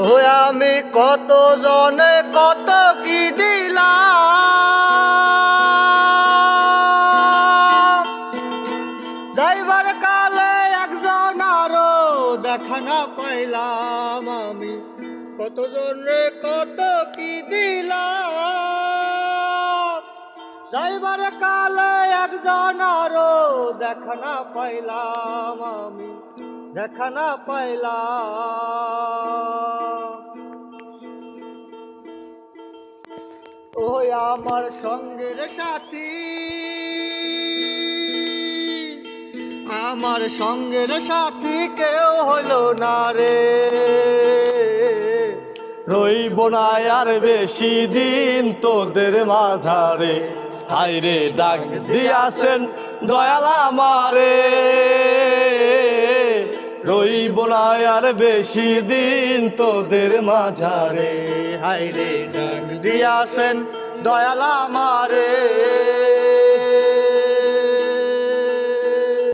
ও আমি কত জনে কত কি দিলাম, যাইবার কালে একজন আরো দেখা না পাইলাম। আমি কত জনে কত কি দিলাম, যাইবার কালে একজন আরো দেখা না পাইলাম। আমি দেখা না পাইলাম। ওই আমার সঙ্গের সাথী, আমার সঙ্গের সাথী কেউ হলো না রে। রইব না আর বেশি দিন তোদের মাঝারে, হায়রে ডাক দিয়াছেন দয়াল আমারে। রইব না আর বেশি দিন তোদের মাঝারে, হায়রে ডাক দিয়াছেন দয়াল আমারে।